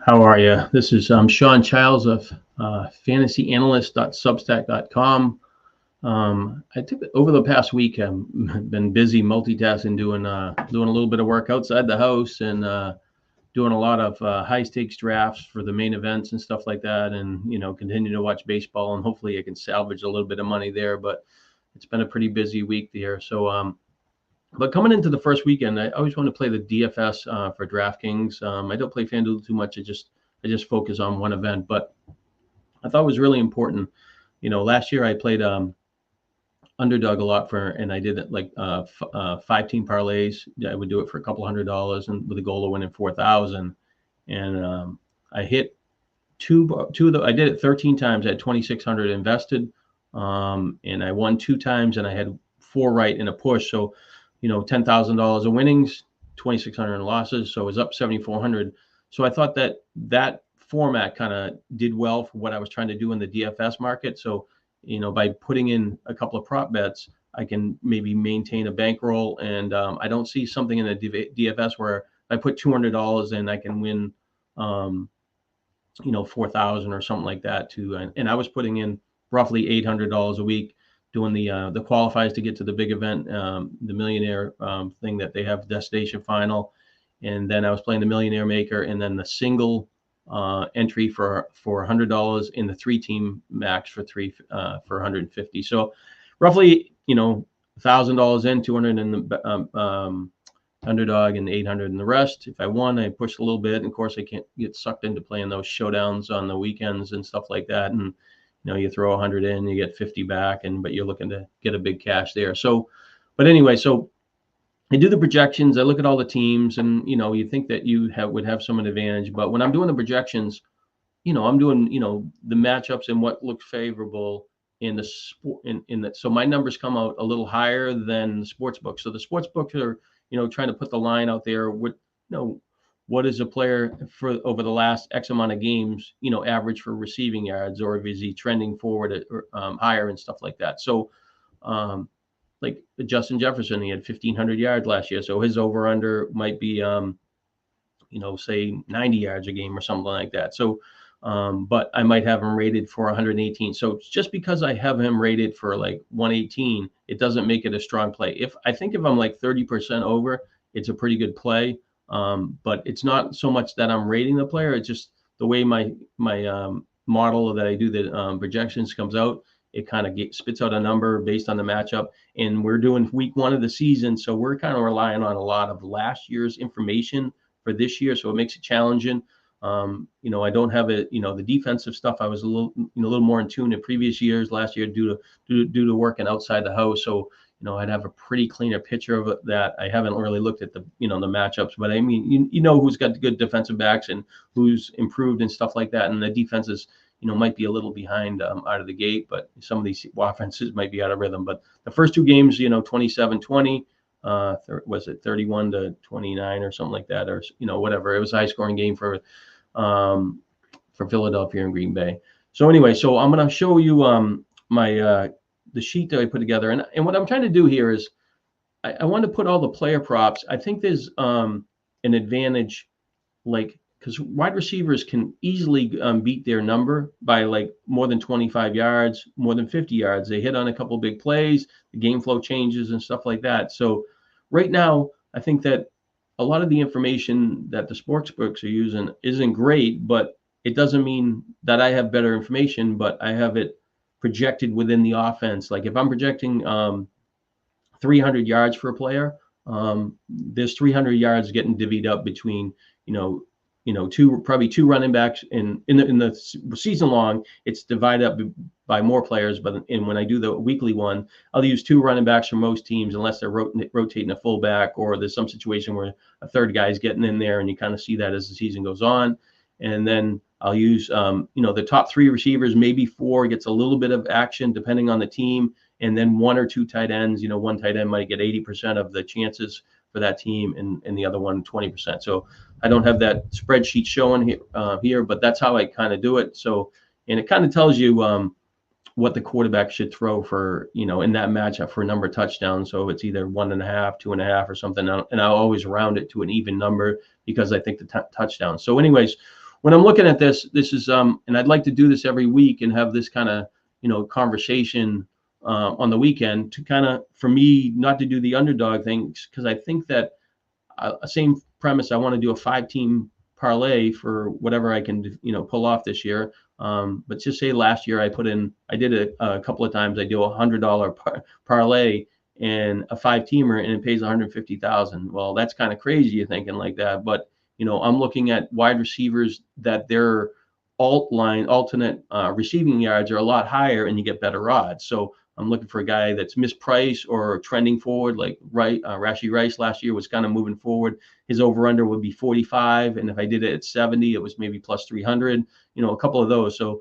How are you? This is Shawn Childs of fantasyanalyst.substack.com. I took over the past week. I've been busy multitasking, doing a little bit of work outside the house and doing a lot of high stakes drafts for the main events and stuff like that. And continue to watch baseball, and hopefully I can salvage a little bit of money there. But it's been a pretty busy week there. So but coming into the first weekend, I always want to play the DFS for DraftKings. I don't play FanDuel too much. I just focus on one event. But I thought it was really important. Last year I played underdog a lot and I did it like 5-team parlays. I would do it for a couple $100 and with a goal of winning 4,000. And I hit two of the. I did it 13 times. I had 2,600 invested, and I won 2 times, and I had 4 right in a push. So $10,000 of winnings, 2,600 in losses. So it was up 7,400. So I thought that format kind of did well for what I was trying to do in the DFS market. So, by putting in a couple of prop bets, I can maybe maintain a bankroll. And I don't see something in the DFS where I put $200 in, I can win, 4,000 or something like that too. And I was putting in roughly $800 a week, doing the qualifiers to get to the big event, the millionaire thing that they have, destination final. And then I was playing the millionaire maker, and then the single entry for $100 in the 3-team max for 150. So roughly, $1,000 in, 200 in the underdog, and 800 in the rest. If I won, I pushed a little bit. And of course, I can't get sucked into playing those showdowns on the weekends and stuff like that. And you throw 100 in, you get 50 back, but you're looking to get a big cash there. So, but anyway, so I do the projections. I look at all the teams, and you think that you would have some advantage. But when I'm doing the projections, I'm doing the matchups and what looks favorable in the sport. So my numbers come out a little higher than the sports book. So the sports books are trying to put the line out there. What is a player for over the last X amount of games, average for receiving yards, or is he trending forward or higher and stuff like that. So like Justin Jefferson, he had 1,500 yards last year. So his over under might be, say 90 yards a game or something like that. So, but I might have him rated for 118. So just because I have him rated for like 118, it doesn't make it a strong play. If I'm like 30% over, it's a pretty good play. But it's not so much that I'm rating the player. It's just the way my model that I do the projections comes out. It kind of spits out a number based on the matchup. And we're doing week 1 of the season, so we're kind of relying on a lot of last year's information for this year. So it makes it challenging. I don't have it. The defensive stuff, I was a little more in tune in previous years. Last year, due to working outside the house, so I'd have a pretty cleaner picture of that. I haven't really looked at the the matchups, but I mean, who's got the good defensive backs and who's improved and stuff like that, and the defenses might be a little behind out of the gate, but some of these offenses might be out of rhythm. But the first 2 games, 27-20. Was it 31-29 or something like that, or whatever. It was a high scoring game for Philadelphia and Green Bay. So anyway, so I'm going to show you my the sheet that I put together, and what I'm trying to do here is I want to put all the player props. I think there's an advantage, like, because wide receivers can easily beat their number by like more than 25 yards, more than 50 yards. They hit on a couple of big plays, the game flow changes and stuff like that. So right now, I think that a lot of the information that the sports books are using isn't great, but it doesn't mean that I have better information, but I have it projected within the offense. Like if I'm projecting 300 yards for a player, there's 300 yards getting divvied up between, probably two running backs in the season long. It's divided up by more players, but when I do the weekly one, I'll use 2 running backs for most teams, unless they're rotating a fullback, or there's some situation where a third guy is getting in there, and you kind of see that as the season goes on. And then I'll use, the top 3 receivers, maybe 4 gets a little bit of action depending on the team, and then 1 or 2 tight ends. One tight end might get 80% of the chances for that team, and the other one 20%. So I don't have that spreadsheet showing here, but that's how I kind of do it. So, and it kind of tells you what the quarterback should throw for, in that matchup for a number of touchdowns. So it's either 1.5, 2.5, or something. And I'll always round it to an even number because I think the touchdowns. So anyways, when I'm looking at this, this is and I'd like to do this every week and have this kind of conversation on the weekend to kind of, for me, not to do the underdog thing, because I think that same premise. I want to do a 5-team parlay for whatever I can pull off this year. But just say last year I did it a couple of times. I do $100 parlay and a 5-teamer, and it pays 150,000. Well, that's kind of crazy, you're thinking like that. But I'm looking at wide receivers that their alternate receiving yards are a lot higher, and you get better odds. So I'm looking for a guy that's mispriced or trending forward, like Rashee Rice last year was kind of moving forward. His over/under would be 45, and if I did it at 70, it was maybe plus 300. A couple of those. So,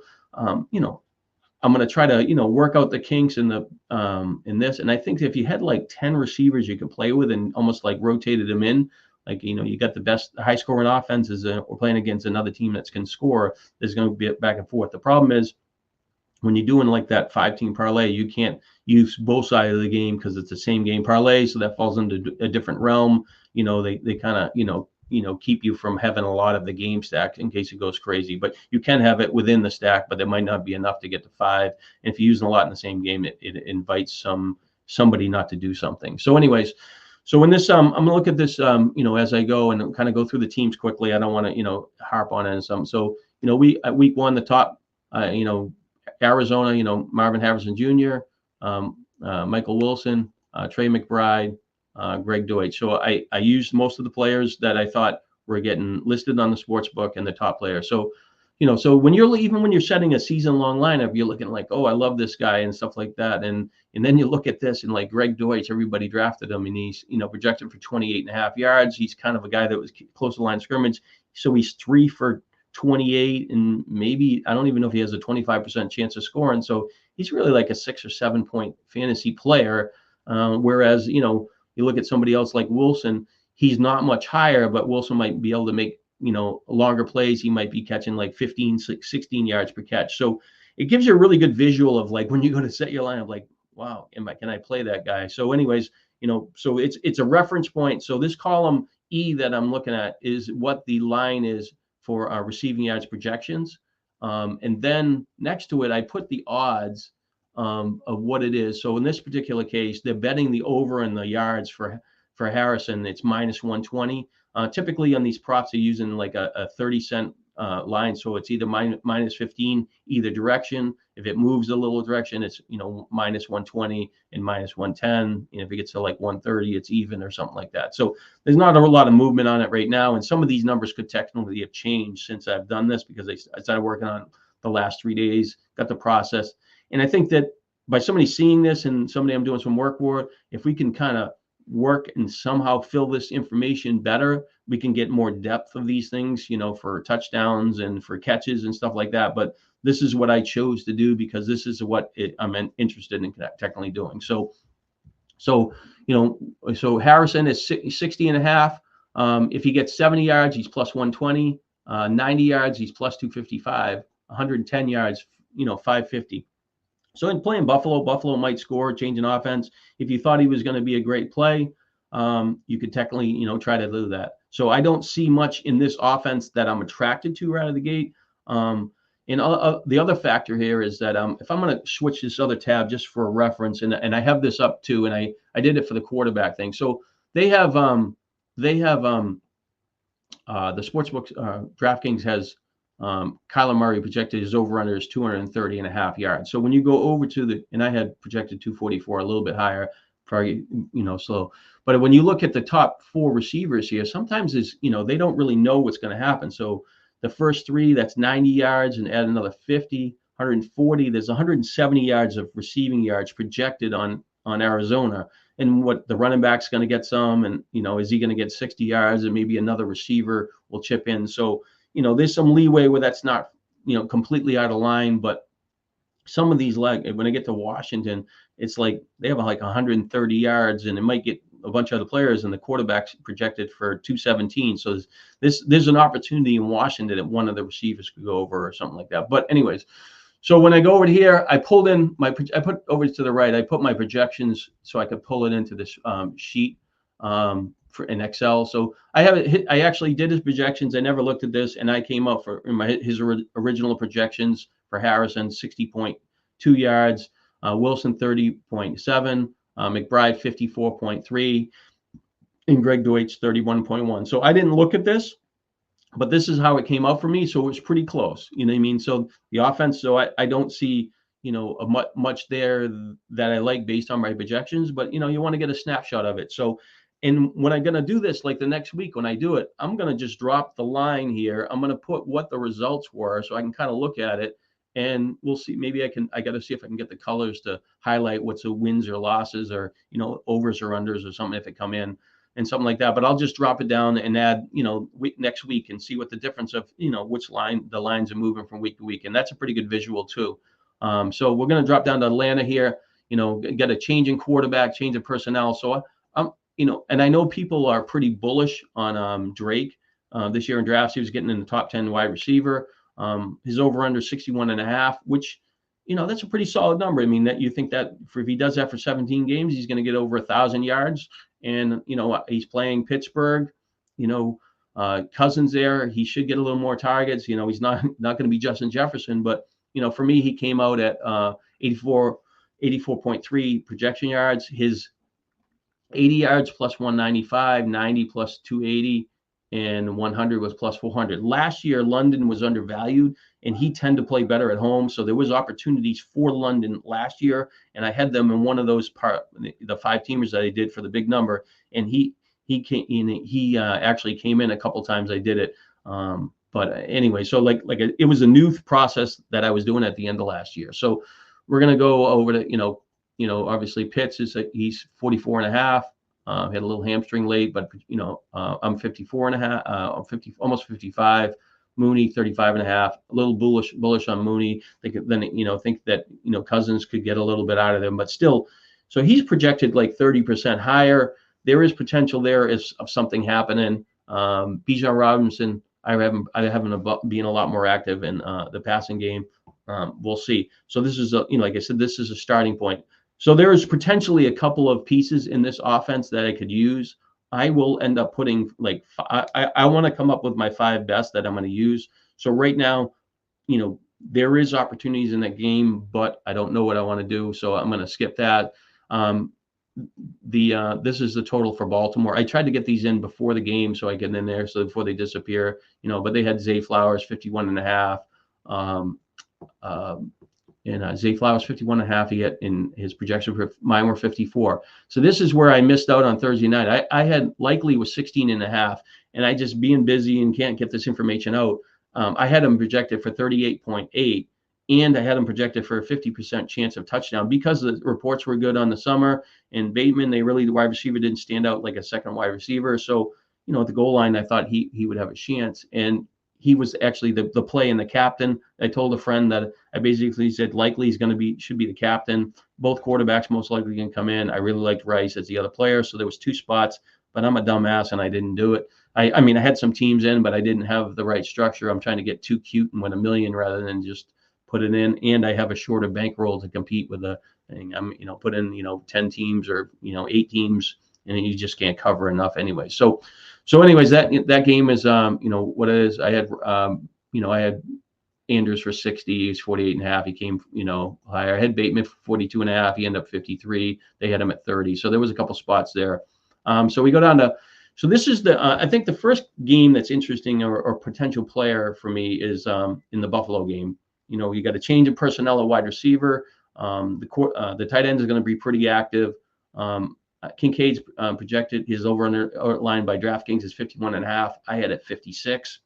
I'm going to try to work out the kinks in this. And I think if you had like 10 receivers you could play with and almost like rotated them in, like you got the best high scoring offenses. We're playing against another team that can score. There's going to be back and forth. The problem is, when you're doing like that 5-team parlay, you can't use both sides of the game because it's the same game parlay. So that falls into a different realm. They kind of, keep you from having a lot of the game stack in case it goes crazy. But you can have it within the stack, but there might not be enough to get to 5. And if you're using a lot in the same game, it invites somebody not to do something. So anyways, so in this, I'm gonna look at this, as I go and kind of go through the teams quickly. I don't want to, harp on it and something. So, we at week 1, the top, Arizona, Marvin Harrison Jr., Michael Wilson, Trey McBride, Greg Deutsch. So I used most of the players that I thought were getting listed on the sports book and the top players. So, so when you're setting a season-long lineup, you're looking like, oh, I love this guy and stuff like that. And then you look at this and like Greg Deutsch, everybody drafted him, and he's, projected for 28.5 yards. He's kind of a guy that was close to line of scrimmage. So he's 3 for 28, and maybe, I don't even know if he has a 25% chance of scoring. So he's really like a 6 or 7 point fantasy player. Whereas, you look at somebody else like Wilson, he's not much higher, but Wilson might be able to make, longer plays. He might be catching like 15, 16 yards per catch. So it gives you a really good visual of like when you go to set your lineup, like, wow, can I play that guy? So anyways, so it's a reference point. So this column E that I'm looking at is what the line is for receiving yards projections. And then next to it, I put the odds of what it is. So in this particular case, they're betting the over in the yards for Harrison. It's minus 120. Typically on these props, they're using like a 30-cent line. So it's either minus 15, either direction. If it moves a little direction, it's, minus 120 and minus 110. And if it gets to like 130, it's even or something like that. So there's not a lot of movement on it right now. And some of these numbers could technically have changed since I've done this, because I started working on the last 3 days, got the process. And I think that by somebody seeing this and somebody I'm doing some work for, if we can kind of work and somehow fill this information better, we can get more depth of these things, for touchdowns and for catches and stuff like that. But this is what I chose to do because this is what I'm interested in technically doing. So Harrison is 60.5. If he gets 70 yards, he's plus 120. 90 yards, he's plus 255. 110 yards, 550. So in playing Buffalo might score, change in offense. If you thought he was going to be a great play, you could technically, try to do that. So I don't see much in this offense that I'm attracted to right out of the gate. And the other factor here is that if I'm going to switch this other tab just for a reference, and I have this up too, and I did it for the quarterback thing. So they have the sportsbook, DraftKings has Kyler Murray projected his over-under is 230.5 yards. So when you go over to and I had projected 244, a little bit higher, probably, slow. But when you look at the top 4 receivers here, sometimes they don't really know what's going to happen. So the first 3, that's 90 yards, and add another 50, 140. There's 170 yards of receiving yards projected on Arizona. And what the running back's going to get some, and, is he going to get 60 yards, and maybe another receiver will chip in. So, there's some leeway where that's not, completely out of line. But some of these, like when I get to Washington, it's like they have like 130 yards, and it might get a bunch of other players, and the quarterback's projected for 217. So there's an opportunity in Washington that one of the receivers could go over or something like that. But anyways, so when I go over here, I pulled in I put over to the right, I put my projections so I could pull it into this sheet. for in Excel. So I have it. I actually did his projections. I never looked at this, and I came up for his original projections for Harrison 60.2 yards, Wilson 30.7, McBride 54.3, and Greg Deutsch 31.1. So I didn't look at this, but this is how it came out for me. So it was pretty close. You know what I mean? So the offense, so I don't see, much there that I like based on my projections, but you want to get a snapshot of it. So, and when I'm going to do this, like the next week when I do it, I'm going to just drop the line here. I'm going to put what the results were so I can kind of look at it, and we'll see. Maybe I got to see if I can get the colors to highlight what's the wins or losses, or, overs or unders or something if it come in, and something like that. But I'll just drop it down and add, next week, and see what the difference of, which the lines are moving from week to week. And that's a pretty good visual too. So we're going to drop down to Atlanta here, get a change in quarterback, change of personnel. So I'm, and I know people are pretty bullish on Drake this year in drafts. He was getting in the top 10 wide receiver. His over under 61.5, which, that's a pretty solid number. I mean, that you think that if he does that for 17 games, he's going to get over 1,000 yards. And, he's playing Pittsburgh, Cousins there. He should get a little more targets. He's not going to be Justin Jefferson, but, for me, he came out at 84.3 projection yards. His 80 yards plus 195, 90 plus 280, and 100 was plus 400. Last year, London was undervalued, and he tended to play better at home. So there was opportunities for London last year, and I had them in one of those the 5-teamers that I did for the big number, and he actually came in a couple times. I did it. But anyway, so like it was a new process that I was doing at the end of last year. So we're going to go over to, obviously Pitts he's 44.5. Had a little hamstring late, but I'm 54.5, 50, almost 55. Mooney 35.5. A little bullish on Mooney. Think that Cousins could get a little bit out of them, but still, so he's projected like 30% higher. There is potential there of something happening. Bijan Robinson, I haven't been a lot more active in the passing game. We'll see. So this is like I said, this is a starting point. So there is potentially a couple of pieces in this offense that I could use. I will end up putting I want to come up with my 5 best that I'm going to use. So right now, there is opportunities in that game, but I don't know what I want to do. So I'm going to skip that. This is the total for Baltimore. I tried to get these in before the game so I get in there, so before they disappear, but they had Zay Flowers 51.5. And Zay Flowers 51.5. He had in his projection for mine were 54. So this is where I missed out on Thursday night. I had likely was 16.5, and I just being busy and can't get this information out. I had him projected for 38.8, and I had him projected for a 50% chance of touchdown because the reports were good on the summer. And Bateman, the wide receiver, didn't stand out like a second wide receiver. So at the goal line, I thought he would have a chance, and he was actually the play and the captain. I told a friend that I basically said likely should be the captain. Both quarterbacks most likely can come in. I really liked Rice as the other player, so there was 2 spots, but I'm a dumbass and I didn't do it. I mean, I had some teams in, but I didn't have the right structure. I'm trying to get too cute and win $1 million rather than just put it in. And I have a shorter bankroll to compete with the thing. I'm put in 10 teams or 8 teams, and you just can't cover enough anyway. So anyways, that game is what it is. I had I had Andrews for 60. He's 48.5. He came higher. I had Bateman for 42.5. He ended up 53. They had him at 30. So there was a couple spots there. So we go down to. So this is I think the first game that's interesting or potential player for me is in the Buffalo game. You got a change of personnel at wide receiver. The tight end is going to be pretty active. Kincaid's projected his over-under line by DraftKings is 51.5. I had it 56.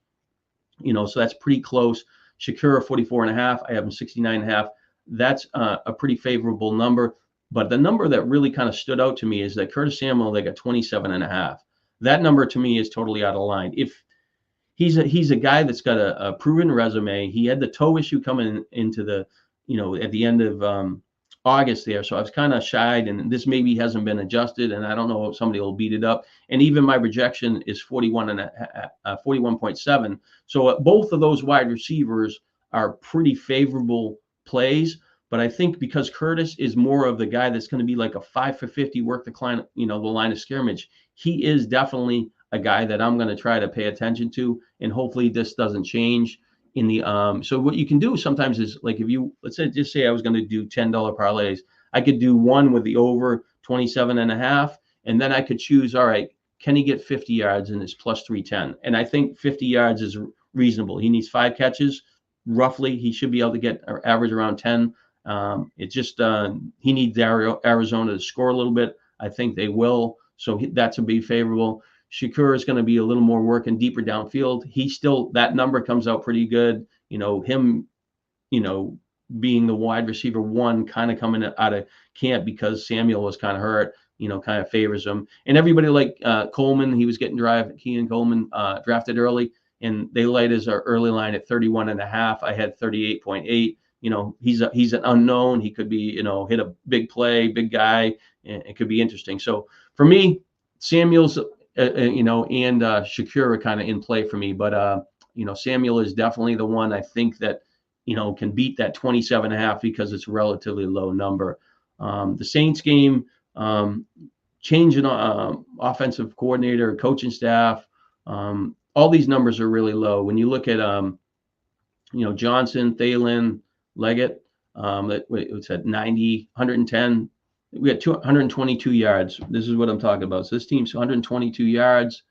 So that's pretty close. Shakira 44.5. I have him 69.5. That's a pretty favorable number. But the number that really kind of stood out to me is that Curtis Samuel, they got 27.5. That number to me is totally out of line. If he's a guy that's got a proven resume, he had the toe issue coming into the at the end of August there. So I was kind of shied, and this maybe hasn't been adjusted, and I don't know if somebody will beat it up. And even my projection is 41.7. So both of those wide receivers are pretty favorable plays. But I think because Curtis is more of the guy that's going to be like a 5 for 50, work the line, the line of scrimmage, he is definitely a guy that I'm going to try to pay attention to, and hopefully this doesn't change in the so what you can do sometimes is, like, if you, let's say, just say I was going to do $10 parlays, I could do one with the over 27.5, and then I could choose, all right, can he get 50 yards and it's plus 310? And I think 50 yards is reasonable. He needs 5 catches roughly. He should be able to get or average around 10. It just he needs Arizona to score a little bit. I think they will, so that's a be favorable. Shakur is going to be a little more working deeper downfield. He still, that number comes out pretty good. Him, being the wide receiver one, kind of coming out of camp because Samuel was kind of hurt, kind of favors him. And everybody like Coleman, he was getting Keenan Coleman drafted early, and they laid his early line at 31.5. I had 38.8. He's an unknown. He could be, hit a big play, big guy, and it could be interesting. So for me, Samuel's, and Shakur are kind of in play for me. But, Samuel is definitely the one I think that, can beat that 27.5 because it's a relatively low number. The Saints game, changing offensive coordinator, coaching staff, all these numbers are really low. When you look at, Johnson, Thielen, Leggett, it's at 90, 110. We had 222 yards. This is what I'm talking about. So this team's 122 yards.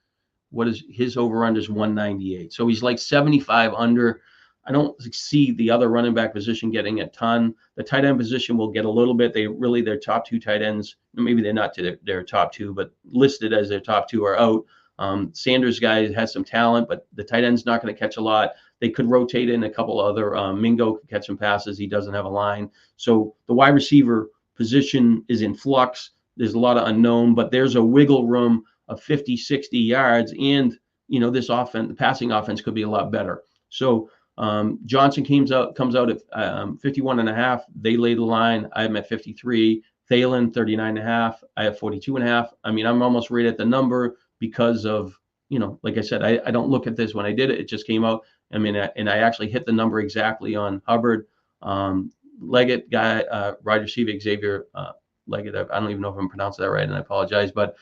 What is his over-under is 198. So he's like 75 under. I don't see the other running back position getting a ton. The tight end position will get a little bit. Their top 2 tight ends, maybe they're not to their top 2, but listed as their top 2 are out. Sanders guy has some talent, but the tight end's not going to catch a lot. They could rotate in a couple other. Mingo could catch some passes. He doesn't have a line. So the wide receiver position is in flux. There's a lot of unknown, but there's a wiggle room of 50, 60 yards. And, this offense, the passing offense could be a lot better. So Johnson comes out at 51.5. They laid the line. I am at 53. Thielen, 39.5. I have 42.5. I mean, I'm almost right at the number because of, like I said, I don't look at this when I did it. It just came out. I mean, and I actually hit the number exactly on Hubbard. Leggett guy, wide receiver Xavier Leggett. I don't even know if I'm pronouncing that right, and I apologize. But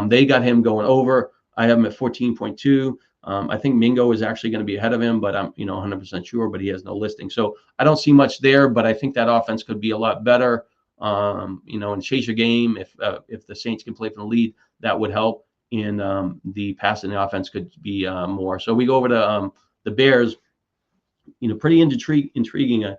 they got him going over. I have him at 14.2. I think Mingo is actually going to be ahead of him, but I'm 100% sure. But he has no listing, so I don't see much there. But I think that offense could be a lot better. And chase your game. If the Saints can play from the lead, that would help. And the passing offense could be more. So we go over to the Bears. Pretty intriguing.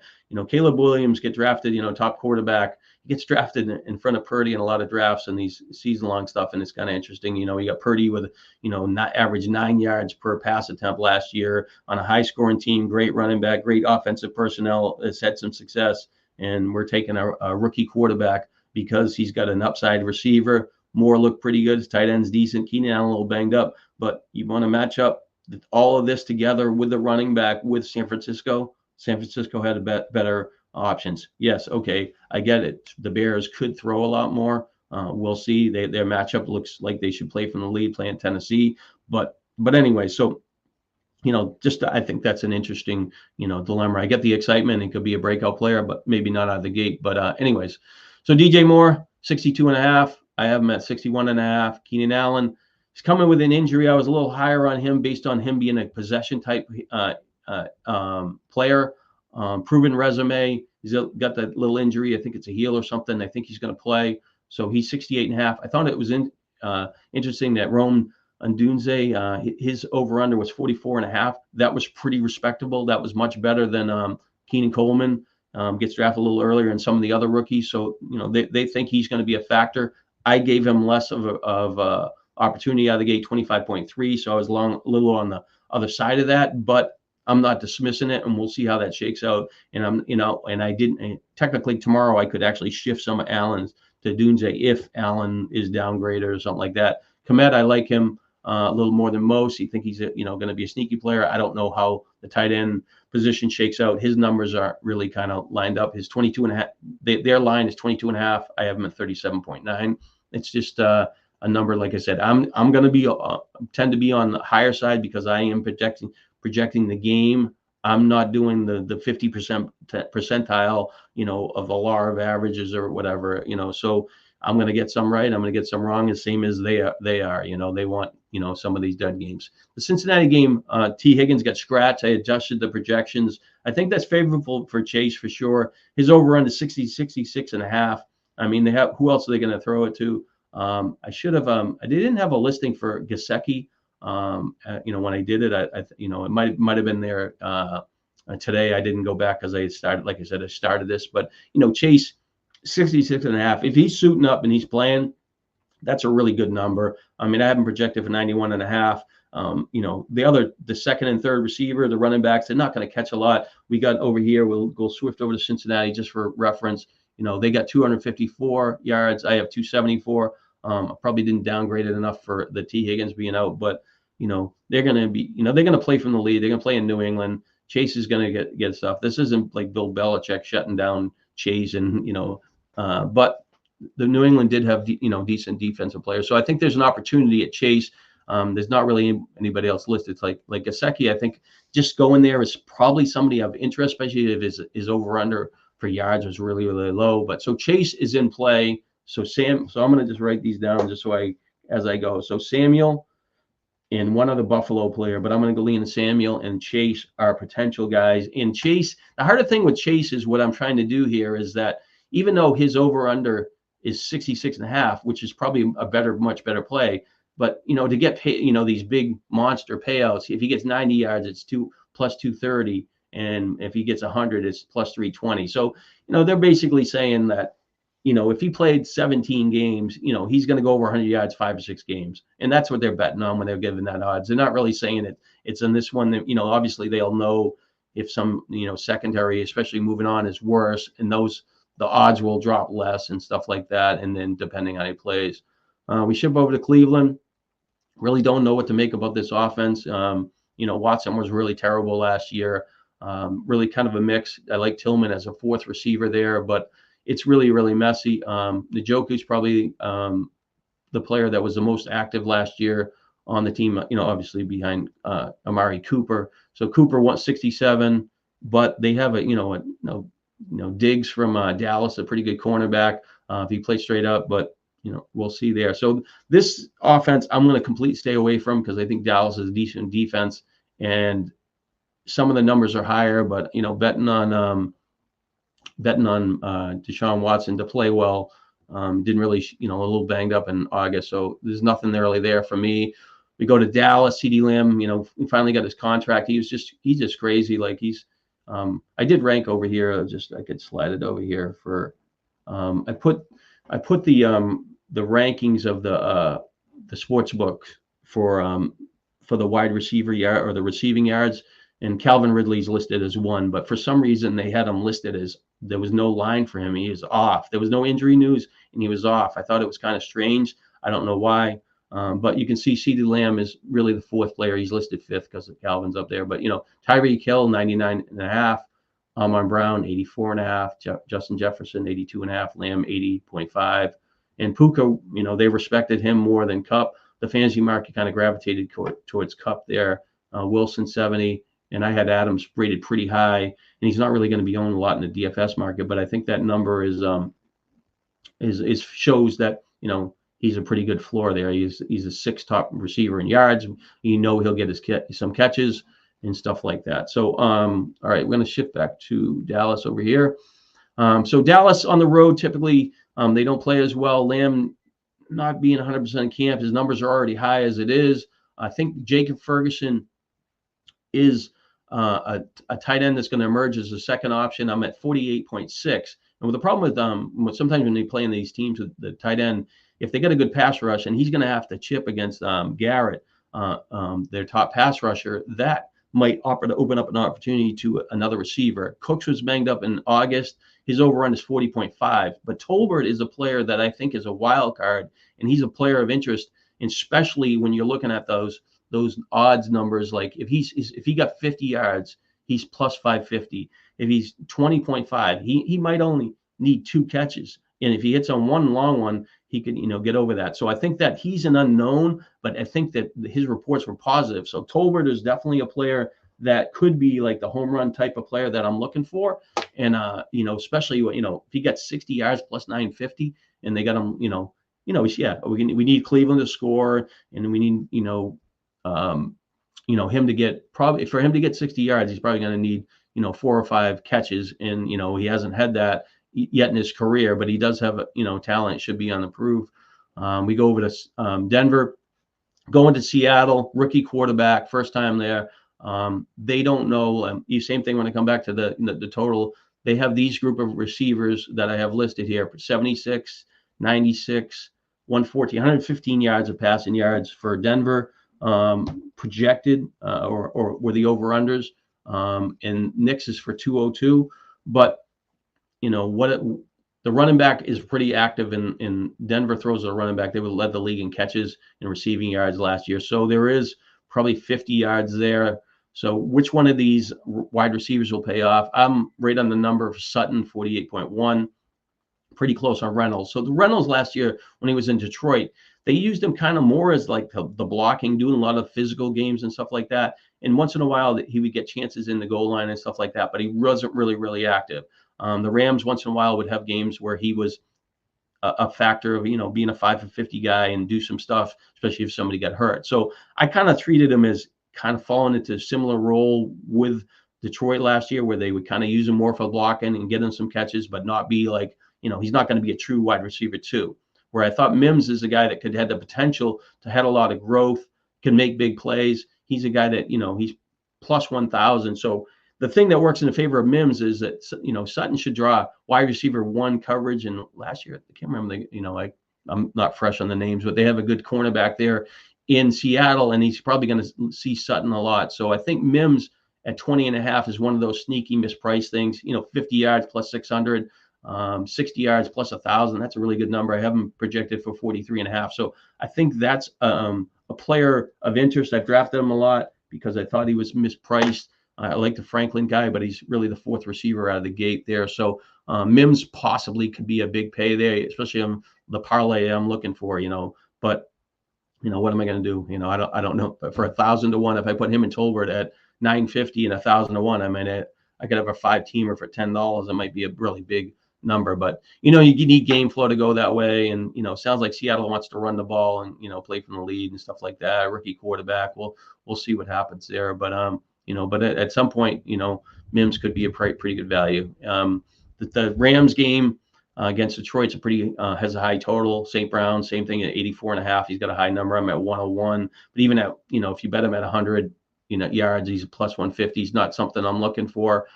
Caleb Williams get drafted, top quarterback. He gets drafted in front of Purdy in a lot of drafts and these season-long stuff, and it's kind of interesting. You got Purdy with, not average 9 yards per pass attempt last year on a high-scoring team, great running back, great offensive personnel, has had some success, and we're taking a rookie quarterback because he's got an upside receiver. Moore looked pretty good. His tight end's decent. Keenan Allen a little banged up, but you want to match up all of this together with the running back with San Francisco. San Francisco had a better options. Yes, okay, I get it. The Bears could throw a lot more. We'll see. Their matchup looks like they should play from the lead, playing Tennessee. But anyway, so I think that's an interesting dilemma. I get the excitement. It could be a breakout player, but maybe not out of the gate. But anyways, so DJ Moore 62.5. I have him at 61.5. Keenan Allen. He's coming with an injury. I was a little higher on him based on him being a possession type player. Proven resume. He's got that little injury. I think it's a heel or something. I think he's going to play. So he's 68.5. I thought it was interesting that Rome Ndunze, his over-under was 44.5. That was pretty respectable. That was much better than Keenan Coleman. Gets drafted a little earlier, and some of the other rookies. So they think he's going to be a factor. I gave him less of opportunity out of the gate, 25.3. So I was a little on the other side of that, but I'm not dismissing it, and we'll see how that shakes out. And and I didn't technically tomorrow I could actually shift some of Allen's to Dunze if Allen is downgraded or something like that. Komet, I like him a little more than most. You think he's going to be a sneaky player. I don't know how the tight end position shakes out. His numbers are really kind of lined up. His 22.5, their line is 22.5. I have him at 37.9. It's just a number, like I said, I'm going to be tend to be on the higher side because I am projecting the game. I'm not doing the 50% percentile, of the law of averages or whatever, So I'm going to get some right. I'm going to get some wrong, the same as they are. They are. They want some of these dead games. The Cincinnati game, T. Higgins got scratched. I adjusted the projections. I think that's favorable for Chase for sure. His over under 60, 66 and a half. I mean, they have, who else are they going to throw it to? I should have. I didn't have a listing for Gesicki. When I did it, it might have been there today. I didn't go back because I started, like I said, I started this. But Chase, 66 and a half. If he's suiting up and he's playing, that's a really good number. I mean, I have him projected for 91 and a half. The second and third receiver, the running backs, they're not going to catch a lot. We got over here, we'll go swift over to Cincinnati just for reference. They got 254 yards. I have 274. I probably didn't downgrade it enough for the T. Higgins being out, but they're going to be, they're going to play from the lead. They're going to play in New England. Chase is going to get stuff. This isn't like Bill Belichick shutting down Chase and, but the New England did have, decent defensive players. So I think there's an opportunity at Chase. There's not really anybody else listed. It's like Gesicki, I think just going there is probably somebody of interest, especially if his over under for yards was really, really low. But so Chase is in play. So I'm going to just write these down just as I go. So Samuel and one other Buffalo player, but I'm going to go lean Samuel and Chase are potential guys. And Chase, the harder thing with Chase is what I'm trying to do here is that even though his over under is 66 and a half, which is probably much better play. But, to get paid, these big monster payouts, if he gets 90 yards, it's plus 230. And if he gets 100, it's plus 320. So, they're basically saying that, if he played 17 games, he's going to go over 100 yards, 5 or 6 games. And that's what they're betting on when they're giving that odds. They're not really saying it's in this one that, obviously they'll know if some, secondary, especially moving on, is worse. And the odds will drop less and stuff like that. And then depending on how he plays, we ship over to Cleveland. Really don't know what to make about this offense. Watson was really terrible last year. Really kind of a mix. I like Tillman as a fourth receiver there, but it's really, really messy. Njoku's probably the player that was the most active last year on the team, obviously behind Amari Cooper. So Cooper wants 67, but they have Diggs from Dallas, a pretty good cornerback if he plays straight up, but we'll see there. So this offense, I'm going to completely stay away from because I think Dallas is a decent defense, and some of the numbers are higher. But betting on Deshaun Watson to play well, didn't really, a little banged up in August, so there's nothing really there for me. We go to Dallas. CeeDee Lamb, he finally got his contract. He's just crazy. Like I did rank over here. I could slide it over here for. I put the rankings of the sports book for the wide receiver yard or the receiving yards, and Calvin Ridley's listed as 1, but for some reason they had him listed as there was no line for him. He is off. There was no injury news, and he was off. I thought it was kind of strange. I don't know why, but you can see CeeDee Lamb is really the 4th player. He's listed 5th because Calvin's up there. But Tyreek Hill 99 and a half. Amon Brown 84 and a half. Justin Jefferson 82 and a half. Lamb 80.5. And Puka, they respected him more than Kupp. The fantasy market kind of gravitated towards Kupp there. Wilson 70, and I had Adams rated pretty high, and he's not really going to be owned a lot in the DFS market. But I think that number is shows that he's a pretty good floor there. He's a 6th top receiver in yards. He'll get some catches and stuff like that. So all right, we're going to shift back to Dallas over here. So Dallas on the road typically. They don't play as well. Lamb not being 100% camp. His numbers are already high as it is. I think Jacob Ferguson is a tight end that's going to emerge as a second option. I'm at 48.6. And the problem with sometimes when they play in these teams with the tight end, if they get a good pass rush, and he's going to have to chip against Garrett, their top pass rusher, that might open up an opportunity to another receiver. Cooks was banged up in August. His over-run is 40.5. But Tolbert is a player that I think is a wild card, and he's a player of interest, especially when you're looking at those odds numbers. Like if he got 50 yards, he's plus 550. If he's 20.5, he might only need 2 catches. And if he hits on one long one, he could, get over that. So I think that he's an unknown, but I think that his reports were positive. So Tolbert is definitely a player that could be like the home run type of player that I'm looking for. And, especially, if he got 60 yards plus 950 and they got him, yeah, we need Cleveland to score, and we need, him to get, probably for him to get 60 yards, he's probably going to need, 4 or 5 catches, and he hasn't had that yet in his career, but he does have, talent, should be on the prove. We go over to Denver, going to Seattle, rookie quarterback, first time there. They don't know. Same thing when I come back to the total. They have these group of receivers that I have listed here: 76, 96, 114, 115 yards of passing yards for Denver, projected, or were the over-unders. And Knicks is for 202. But the running back is pretty active in Denver. Throws a running back. They would led the league in catches and receiving yards last year. So there is probably 50 yards there. So which one of these wide receivers will pay off? I'm right on the number of Sutton, 48.1, pretty close on Reynolds. So the Reynolds last year, when he was in Detroit, they used him kind of more as like the blocking, doing a lot of physical games and stuff like that. And once in a while he would get chances in the goal line and stuff like that, but he wasn't really, really active. The Rams once in a while would have games where he was a factor of, being a 5 for 50 guy and do some stuff, especially if somebody got hurt. So I kind of treated him as kind of falling into a similar role with Detroit last year, where they would kind of use him more for blocking and get him some catches, but not be like, he's not going to be a true wide receiver too. Where I thought Mims is a guy that could have the potential to have a lot of growth, can make big plays. He's a guy that, he's plus 1,000. So the thing that works in the favor of Mims is that, Sutton should draw wide receiver 1 coverage. And last year, I can't remember, I'm not fresh on the names, but they have a good cornerback there in Seattle, and he's probably going to see Sutton a lot. So I think Mims at 20.5 is one of those sneaky mispriced things, 50 yards plus 600, 60 yards plus 1,000. That's a really good number. I have him projected for 43.5. So I think that's a player of interest. I've drafted him a lot because I thought he was mispriced. I like the Franklin guy, but he's really the 4th receiver out of the gate there. So Mims possibly could be a big pay there, especially on the parlay I'm looking for, but what am I going to do? I don't know. But for 1,000 to 1, if I put him in Tolbert at 950 and 1,000 to 1, I mean, I could have a 5-teamer for $10. It might be a really big number, but you need game flow to go that way. And sounds like Seattle wants to run the ball and play from the lead and stuff like that. Rookie quarterback. We'll see what happens there. But but at some point, Mims could be a pretty good value. The Rams game against Detroit's has a high total. St. Brown, same thing at 84.5. He's got a high number. I'm at 101. But even at, if you bet him at 100, yards, he's a plus 150. He's not something I'm looking for.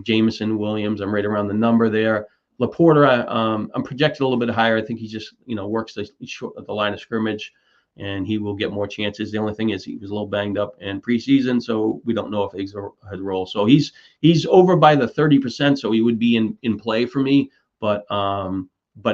Jameson, Williams, I'm right around the number there. Laporta, I'm projected a little bit higher. I think he just, works the line of scrimmage, and he will get more chances. The only thing is he was a little banged up in preseason, so we don't know if he's has a role. So he's over by the 30%, so he would be in play for me, but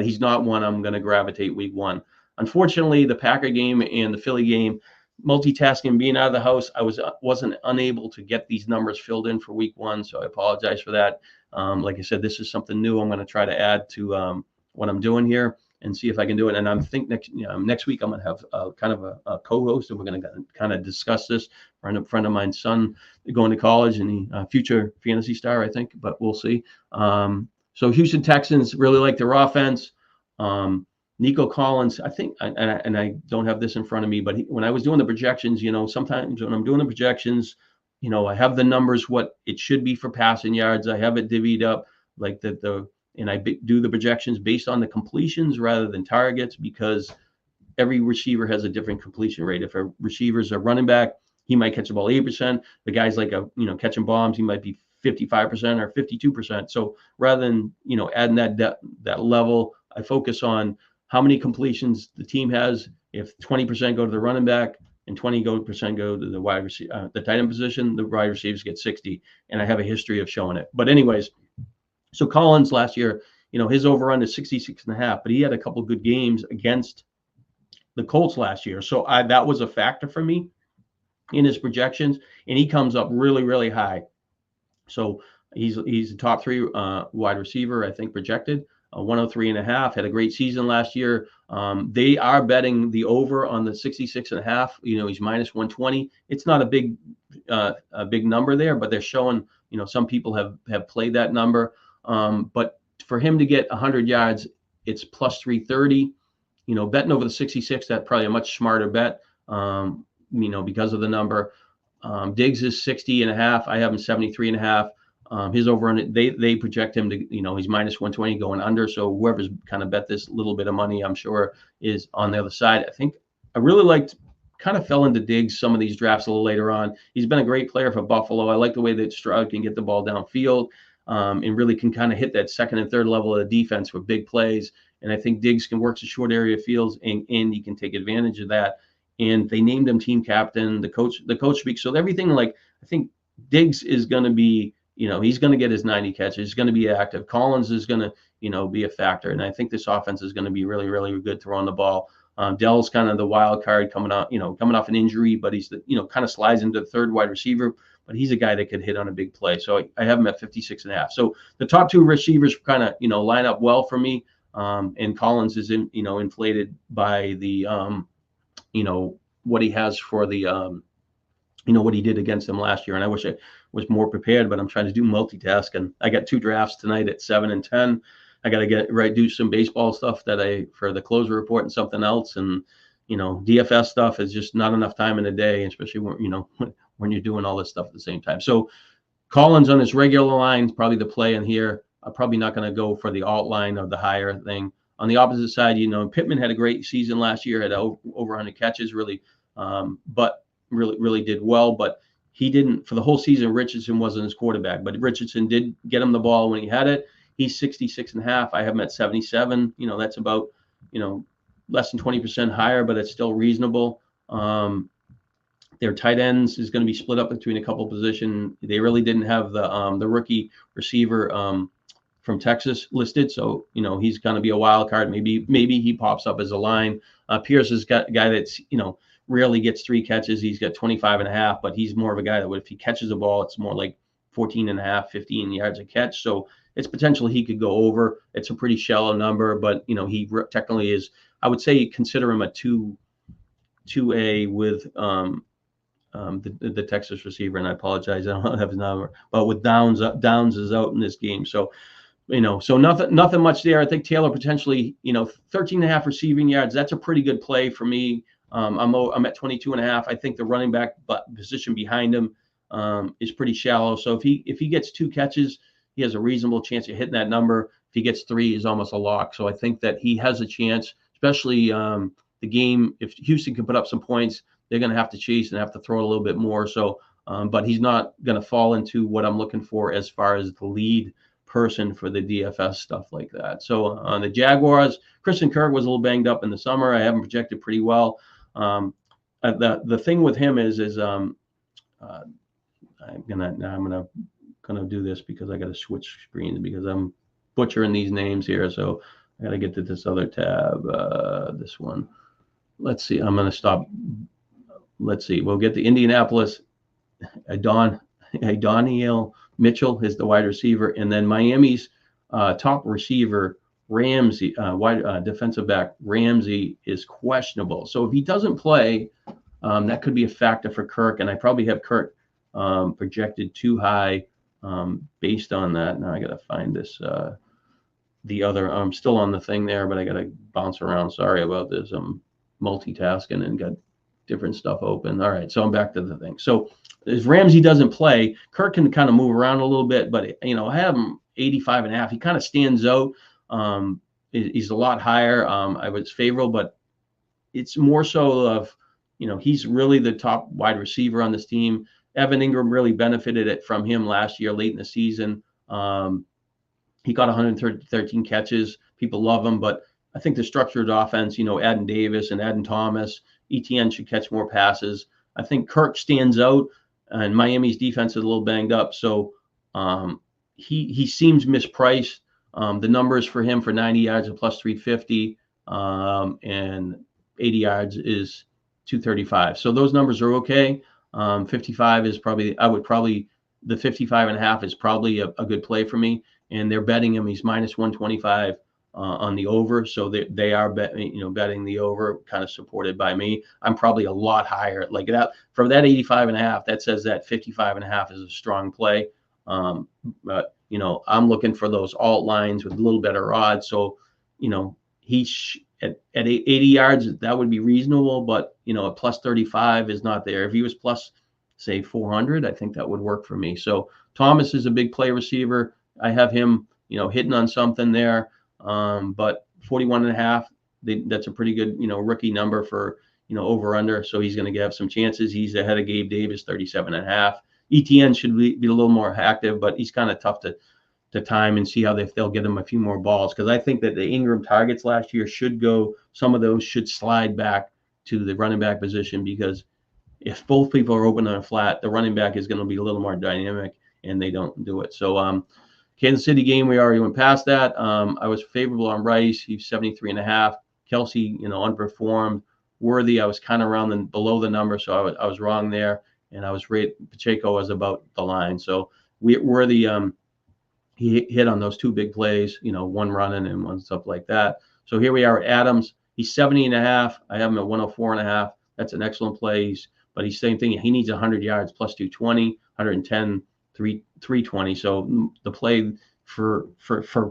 he's not one I'm going to gravitate week 1. Unfortunately, the Packer game and the Philly game, multitasking, being out of the house, I wasn't unable to get these numbers filled in for week 1, so I apologize for that. Like I said, this is something new I'm going to try to add to what I'm doing here and see if I can do it. And I'm think next week I'm going to have kind of a co-host, and we're going to kind of discuss this. A friend of mine's son going to college, and he future fantasy star, I think, but we'll see. So Houston Texans really like their offense. Nico Collins, I think, and I don't have this in front of me, but when I was doing the projections, sometimes when I'm doing the projections, I have the numbers, what it should be for passing yards. I have it divvied up like and I do the projections based on the completions rather than targets, because every receiver has a different completion rate. If a receiver's a running back, he might catch the ball 8%. The guy's like catching bombs, he might be 55% or 52%. So rather than adding that level, I focus on how many completions the team has. If 20% go to the running back and 20% go to the wide receiver, the tight end position, the wide receivers get 60. And I have a history of showing it. But anyways, so Collins last year, his over-under is 66.5, but he had a couple of good games against the Colts last year. So that was a factor for me in his projections, and he comes up really, really high. So he's a top 3 wide receiver, I think, projected. 103.5, had a great season last year. They are betting the over on the 66.5. He's minus 120. It's not a big number there, but they're showing, some people have played that number. But for him to get 100 yards it's plus 330. Betting over the 66, that's probably a much smarter bet, because of the number. Diggs is 60.5. I have him 73.5. His over on it, they project him to, he's minus 120 going under. So whoever's kind of bet this little bit of money, I'm sure, is on the other side. I think I really kind of fell into Diggs some of these drafts a little later on. He's been a great player for Buffalo. I like the way that Stroud can get the ball downfield, and really can kind of hit that second and third level of the defense for big plays. And I think Diggs can work the short area fields, and he can take advantage of that. And they named him team captain. The coach speaks. So everything, I think Diggs is going to be, he's going to get his 90 catches. He's going to be active. Collins is going to, be a factor. And I think this offense is going to be really, really good throwing the ball. Dell's kind of the wild card coming off an injury, but he's kind of slides into the third wide receiver. But he's a guy that could hit on a big play. So I have him at 56.5. So the top two receivers kind of, line up well for me. And Collins is inflated by the, what he has for the, what he did against them last year. And I wish I was more prepared, but I'm trying to do multitask. And I got 2 drafts tonight at 7 and 10. I got to do some baseball stuff for the closer report and something else. And, DFS stuff is just not enough time in a day, especially when you're doing all this stuff at the same time. So Collins on his regular line is probably the play in here. I'm probably not going to go for the alt line or the higher thing. On the opposite side, Pittman had a great season last year, had over 100 catches, really, but really did well. But he didn't, for the whole season, Richardson wasn't his quarterback, but Richardson did get him the ball when he had it. He's 66.5. I have him at 77. That's about, less than 20% higher, but it's still reasonable. Their tight ends is going to be split up between a couple positions. They really didn't have the rookie receiver from Texas listed, so he's going to be a wild card. Maybe he pops up as a line. Pierce is a guy that's rarely gets 3 catches. He's got 25.5, but he's more of a guy that if he catches the ball, it's more like 14.5, 15 yards a catch. So it's potential he could go over. It's a pretty shallow number, but he technically is. I would say consider him a 2A with the Texas receiver, and I apologize, I don't have his number, but with Downs is out in this game, so so nothing much there. I think Taylor potentially 13.5 receiving yards. That's a pretty good play for me. I'm at 22.5. I think the running back position behind him is pretty shallow. So if he gets 2 catches, he has a reasonable chance of hitting that number. If he gets 3, he's almost a lock. So I think that he has a chance, especially the game. If Houston can put up some points, they're going to have to chase and have to throw it a little bit more. So, but he's not going to fall into what I'm looking for as far as the lead person for the DFS stuff like that. So on the Jaguars, Christian Kirk was a little banged up in the summer. I have him projected pretty well. The thing with him is I'm gonna do this because I got to switch screens because I'm butchering these names here. So I got to get to this other tab. This one. Let's see. I'm gonna stop. Let's see. We'll get to Indianapolis. Adoniel Mitchell is the wide receiver, and then Miami's top receiver Ramsey, defensive back Ramsey, is questionable. So if he doesn't play, that could be a factor for Kirk, and I probably have Kirk projected too high based on that. Now I got to find this. The other, I'm still on the thing there, but I got to bounce around. Sorry about this. I'm multitasking and got different stuff open. All right, so I'm back to the thing. So if Ramsey doesn't play, Kirk can kind of move around a little bit, but I have him 85.5. He kind of stands out. He's a lot higher. I was favorable, but it's more so of he's really the top wide receiver on this team. Evan Ingram really benefited from him last year, late in the season. He got 113 catches. People love him, but I think the structured offense, Adam Davis and Adam Thomas, ETN should catch more passes. I think Kirk stands out, and Miami's defense is a little banged up. So he seems mispriced. The numbers for him for 90 yards are plus 350, and 80 yards is 235. So those numbers are okay. 55 is probably, the 55.5 is probably a good play for me. And they're betting him. He's minus 125 on the over. So they are betting the over, kind of supported by me. I'm probably a lot higher. Like that from that 85.5, that says that 55.5 is a strong play. But I'm looking for those alt lines with a little better odds. So at 80 yards, that would be reasonable, but a plus 35 is not there. If he was plus, say, 400, I think that would work for me. So Thomas is a big play receiver. I have him, hitting on something there. But 41.5, that's a pretty good, rookie number for, over under. So he's going to have some chances. He's ahead of Gabe Davis, 37.5. ETN should be a little more active, but he's kind of tough to time and see how they'll get him a few more balls, because I think that the Ingram targets last year some of those should slide back to the running back position, because if both people are open and flat, the running back is going to be a little more dynamic, and they don't do it. So Kansas City game, we already went past that. I was favorable on Rice. He's 73.5. Kelsey, underperformed. Worthy, I was kind of around below the number, so I was wrong there, and I was Pacheco was about the line. So Worthy, he hit on those two big plays, one running and one stuff like that. So here we are, Adams. He's 70.5. I have him at 104.5. That's an excellent play. But he's same thing. He needs 100 yards plus 220, 110, 320. So the play for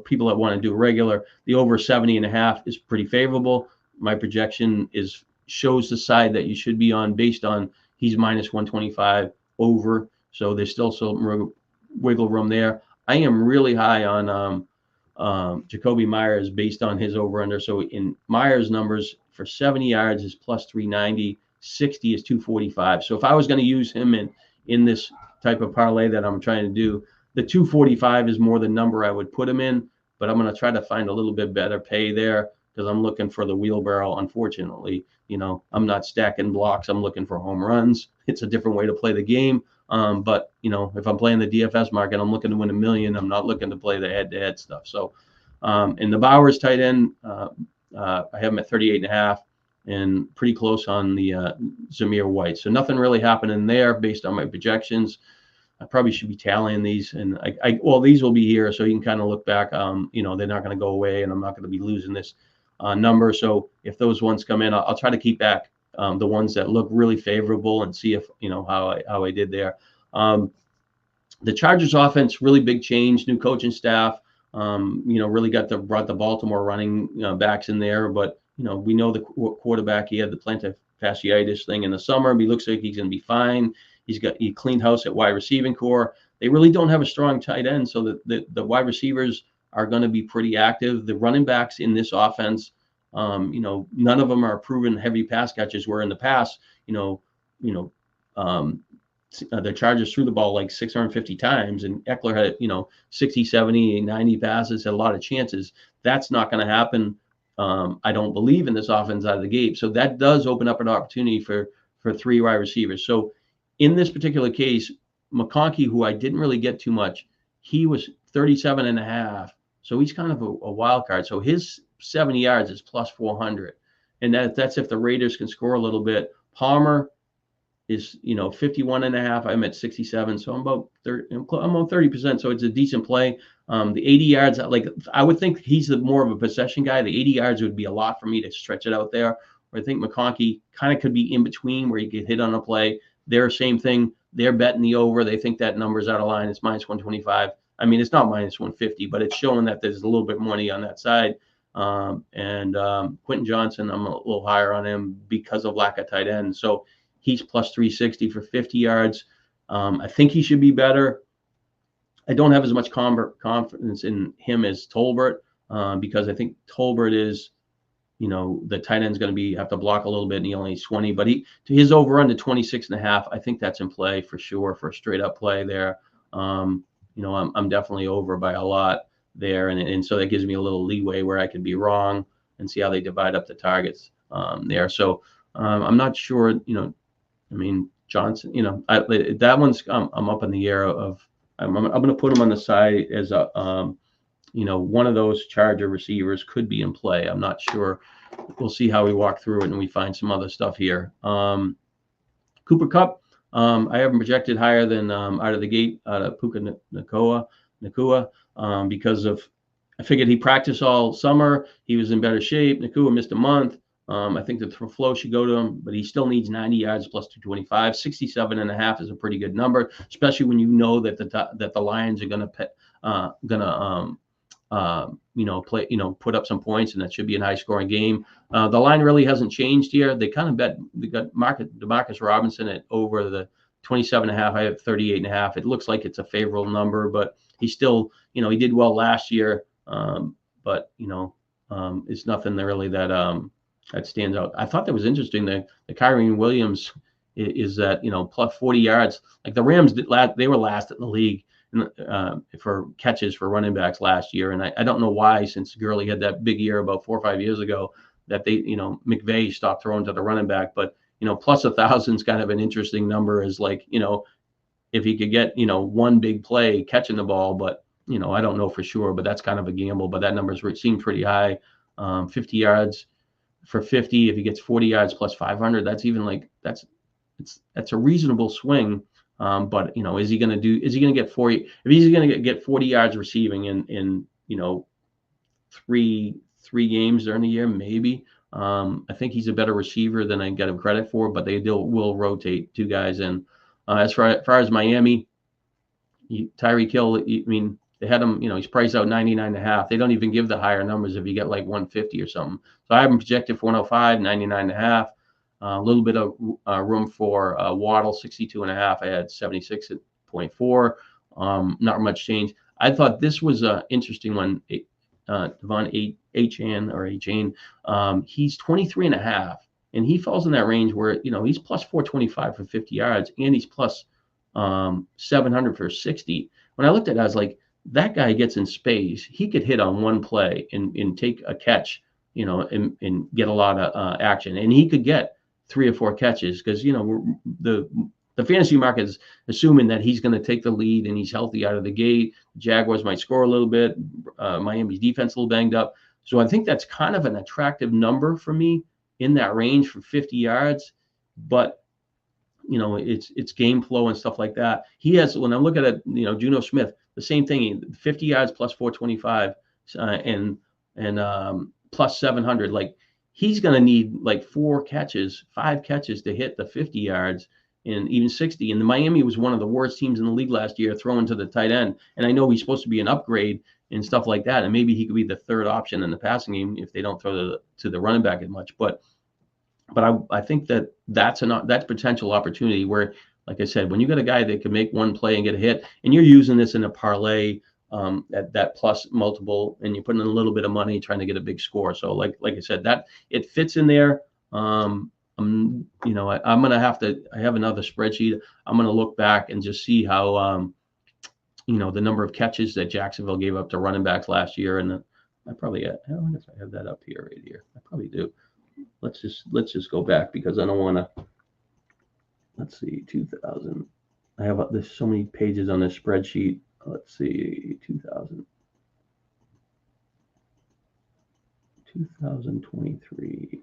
people that want to do regular, the over 70.5 is pretty favorable. My projection shows the side that you should be on based on he's minus 125 over. So there's still some wiggle room there. I am really high on Jacoby Myers based on his over-under. So in Myers' numbers, for 70 yards is plus 390, 60 is 245. So if I was going to use him in this type of parlay that I'm trying to do, the 245 is more the number I would put him in, but I'm going to try to find a little bit better pay there, because I'm looking for the wheelbarrow. Unfortunately, I'm not stacking blocks. I'm looking for home runs. It's a different way to play the game. But if I'm playing the DFS market, I'm looking to win $1 million. I'm not looking to play the head-to-head stuff. So, in the Bowers tight end, I have him at 38.5, and pretty close on the Zamir White. So nothing really happening there based on my projections. I probably should be tallying these, and these will be here, so you can kind of look back. They're not going to go away, and I'm not going to be losing this number. So if those ones come in, I'll try to keep back the ones that look really favorable and see if how I did there. The Chargers offense, really big change, new coaching staff. Really brought the Baltimore running backs in there, but we know the quarterback. He had the plantar fasciitis thing in the summer, but he looks like he's going to be fine. He cleaned house at wide receiving core. They really don't have a strong tight end, so the wide receivers are going to be pretty active. The running backs in this offense, none of them are proven heavy pass catchers, where in the past, the Chargers threw the ball like 650 times, and Eckler had, 60, 70, 90 passes, had a lot of chances. That's not going to happen. I don't believe in this offense out of the gate. So that does open up an opportunity for three wide receivers. So in this particular case, McConkey, who I didn't really get too much, he was 37.5. So he's kind of a wild card. So his 70 yards is plus 400. And that's if the Raiders can score a little bit. Palmer is, 51.5. I'm at 67. So I'm about 30%. So it's a decent play. The 80 yards, I would think he's more of a possession guy. The 80 yards would be a lot for me to stretch it out there. I think McConkey kind of could be in between, where you get hit on a play. They're same thing. They're betting the over. They think that number's out of line. It's minus 125. I mean, it's not minus 150, but it's showing that there's a little bit more money on that side. Quentin Johnson, I'm a little higher on him because of lack of tight end. So he's plus 360 for 50 yards. I think he should be better. I don't have as much confidence in him as Tolbert, because I think Tolbert is, the tight end's going to have to block a little bit, and he only needs 20. But his over under 26.5, I think that's in play for sure, for a straight up play there. I'm definitely over by a lot there, and so that gives me a little leeway where I could be wrong and see how they divide up the targets there. So I'm not sure. Johnson. That one's I'm up in the air of. I'm going to put him on the side as a one of those Charger receivers could be in play. I'm not sure. We'll see how we walk through it and we find some other stuff here. Cooper Kupp, I have him projected higher than out of the gate, out of Puka Nacua, because I figured he practiced all summer. He was in better shape. Nacua missed a month. I think the flow should go to him, but he still needs 90 yards plus 225. 67.5 is a pretty good number, especially when you know that the Lions are going to put up some points, and that should be a high scoring game. The line really hasn't changed here. They kind of they got Demarcus Robinson at over the 27.5. I have 38.5. It looks like it's a favorable number, but he's still, he did well last year. But it's nothing really that stands out. I thought that was interesting. The Kyrie Williams is that, plus 40 yards. Like the Rams they were last in the league for catches for running backs last year, and I don't know why, since Gurley had that big year about 4 or 5 years ago, that they, McVay stopped throwing to the running back. But plus 1,000 is kind of an interesting number, as like, if he could get one big play catching the ball, but I don't know for sure, but that's kind of a gamble. But that number seems pretty high. 50 yards for 50. If he gets 40 yards plus 500, that's even like that's a reasonable swing. But is he going to get 40? If he's going to get 40 yards receiving in three games during the year, maybe. I think he's a better receiver than I get him credit for, but they will rotate two guys in. As far as Miami, Tyreek Hill, they had him, he's priced out 99.5. They don't even give the higher numbers if you get like 150 or something. So I have him projected for 105, 99.5. A little bit of room for Waddle, 62.5. I had 76.4. Not much change. I thought this was an interesting one. Devon Achane, he's 23.5, and he falls in that range where he's plus 425 for 50 yards, and he's plus 700 for 60. When I looked at it, I was like, that guy gets in space. He could hit on one play and take a catch, and get a lot of action, and he could get 3 or 4 catches, because the fantasy market is assuming that he's going to take the lead and he's healthy out of the gate. Jaguars might score a little bit. Miami's defense a little banged up. So I think that's kind of an attractive number for me in that range for 50 yards. But, it's game flow and stuff like that. He has, when I'm looking at, Juno Smith, the same thing, 50 yards plus 425 and plus 700. Like, he's going to need like 5 catches to hit the 50 yards. And even 60. And the Miami was one of the worst teams in the league last year throwing to the tight end. And I know he's supposed to be an upgrade and stuff like that. And maybe he could be the third option in the passing game if they don't throw to the running back as much. But I think that's potential opportunity where, like I said, when you got a guy that can make one play and get a hit, and you're using this in a parlay at that plus multiple, and you're putting in a little bit of money trying to get a big score. So like I said, that it fits in there. I'm going to I have another spreadsheet. I'm going to look back and just see how, the number of catches that Jacksonville gave up to running backs last year. And I wonder if I have that up here, right here. I probably do. Let's just go back, because I don't want to, let's see, 2000. There's so many pages on this spreadsheet. Let's see, 2023.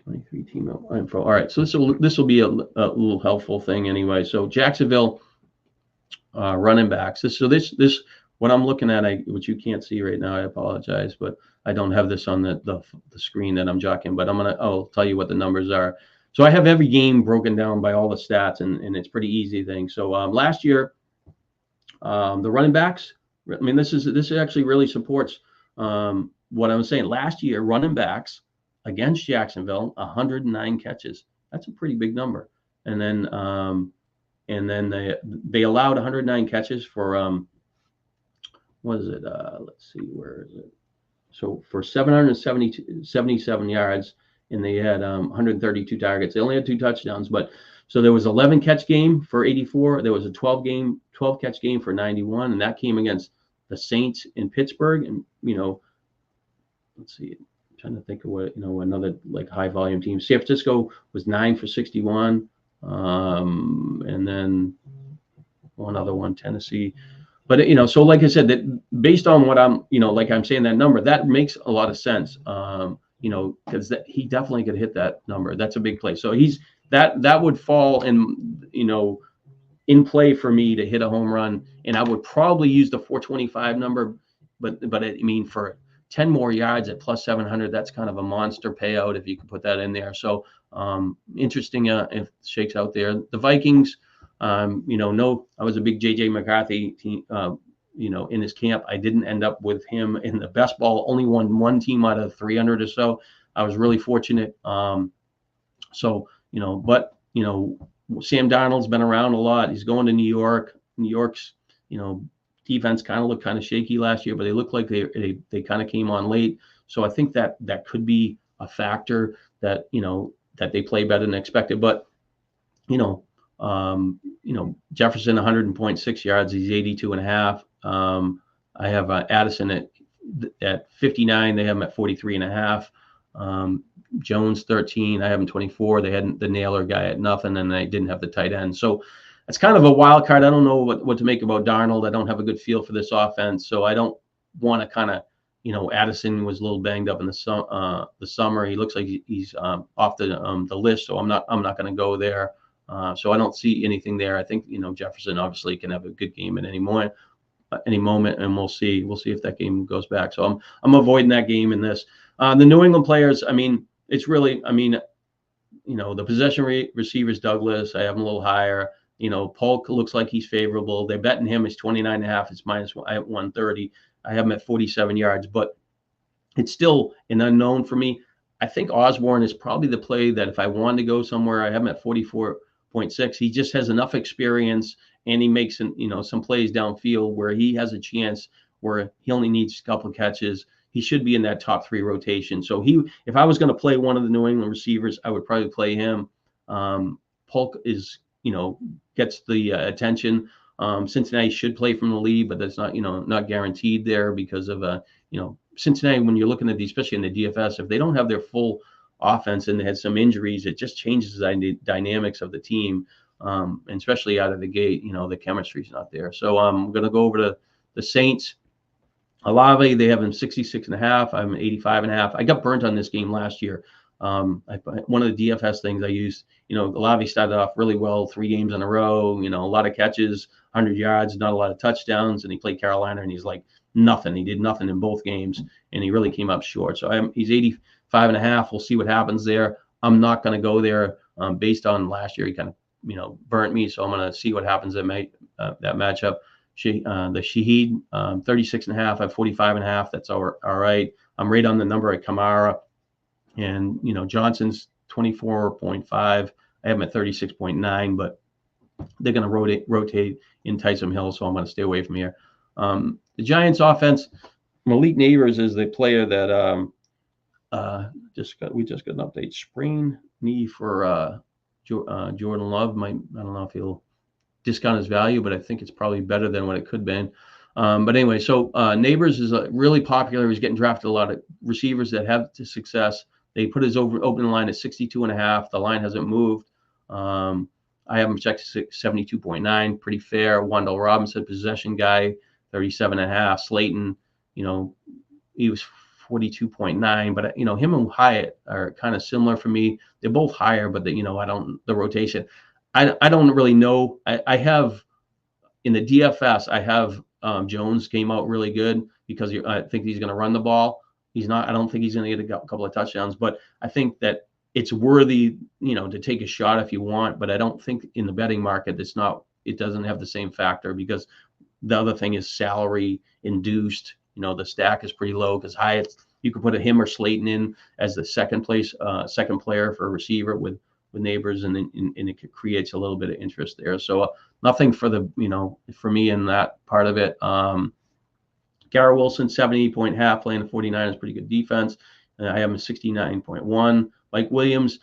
23 team info. All right, so this will be a little helpful thing anyway. So Jacksonville running backs. This what I'm looking at, which you can't see right now. I apologize, but I don't have this on the screen that I'm jockeying. But I'll tell you what the numbers are. So I have every game broken down by all the stats, and it's pretty easy thing. So last year, the running backs. This actually really supports what I was saying. Last year, running backs against Jacksonville, 109 catches. That's a pretty big number. And then they allowed 109 catches for what is it? Let's see, where is it? So for 777 yards, and they had 132 targets. They only had 2 touchdowns, but so there was 11 catch game for 84. There was a 12 catch game for 91, and that came against the Saints in Pittsburgh. And let's see. Trying to think of what another like high volume team. San Francisco was 9 for 61, and then one other one, Tennessee. But so like I said, that based on what I'm like I'm saying, that number that makes a lot of sense. Because he definitely could hit that number. That's a big play. So that would fall in play for me to hit a home run, and I would probably use the 425 number. But for 10 more yards at plus 700, that's kind of a monster payout if you can put that in there. So interesting if it shakes out there. The Vikings, I was a big JJ McCarthy team, in his camp. I didn't end up with him in the best ball. Only won one team out of 300 or so. I was really fortunate. But Sam Darnold's been around a lot. He's going to New York. New York's, defense kind of looked kind of shaky last year, but they look like they kind of came on late. So I think that could be a factor that that they play better than expected. But Jefferson 100.6 yards. He's 82.5. I have Addison at 59. They have him at 43.5. Jones 13. I have him 24. They had the Naylor guy at nothing, and they didn't have the tight end. So it's kind of a wild card. I don't know what to make about Darnold. I don't have a good feel for this offense, so I don't want to kind of, Addison was a little banged up in the summer. He looks like he's off the list, so I'm not going to go there. So I don't see anything there. I think Jefferson obviously can have a good game at any moment, and we'll see if that game goes back. So I'm avoiding that game in this. The New England players, it's really, the possession receivers, Douglas, I have him a little higher. Polk looks like he's favorable. They're betting him as 29.5. It's minus 130. I have him at 47 yards, but it's still an unknown for me. I think Osborne is probably the play that if I wanted to go somewhere, I have him at 44.6. He just has enough experience, and he makes some plays downfield where he has a chance where he only needs a couple of catches. He should be in that top 3 rotation. So if I was going to play one of the New England receivers, I would probably play him. Polk is, gets the attention. Cincinnati should play from the lead, but that's not guaranteed there because of Cincinnati. When you're looking at these, especially in the DFS, if they don't have their full offense and they had some injuries, it just changes the dynamics of the team, and especially out of the gate. The chemistry's not there. So I'm going to go over to the Saints. Olave, they have him 66.5. I'm 85.5. I got burnt on this game last year. One of the DFS things I used, Olave started off really well, 3 games in a row, a lot of catches, 100 yards, not a lot of touchdowns, and he played Carolina, and he's like nothing. He did nothing in both games, and he really came up short. So he's 85.5. We'll see what happens there. I'm not going to go there based on last year. He kind of, burnt me, so I'm going to see what happens that matchup. The Shaheed, 36.5. I have 45.5. That's all right. I'm right on the number at Kamara. And, Johnson's 24.5. I have him at 36.9, but they're going to rotate in Taysom Hill, so I'm going to stay away from here. The Giants offense, Malik Neighbors is the player that we just got an update. Sprain knee for Jordan Love. I don't know if he'll discount his value, but I think it's probably better than what it could have been. But anyway, so Neighbors is really popular. He's getting drafted a lot of receivers that have success. They put his open line at 62.5. The line hasn't moved. I have him checked 72.9, pretty fair. Wendell Robinson, possession guy, 37.5. Slayton, he was 42.9. But him and Hyatt are kind of similar for me. They're both higher, but the rotation. I don't really know. I have in the DFS. I have Jones came out really good because I think he's going to run the ball. He's not. I don't think he's going to get a couple of touchdowns, but I think that it's worthy, to take a shot if you want. But I don't think in the betting market it doesn't have the same factor because the other thing is salary induced. The stack is pretty low because Hyatt, you could put him or Slayton in as the second player for a receiver with Neighbors, and it creates a little bit of interest there. So nothing for for me in that part of it. Garrett Wilson, 78.5, playing the 49ers, pretty good defense. I have him 69.1. Mike Williams,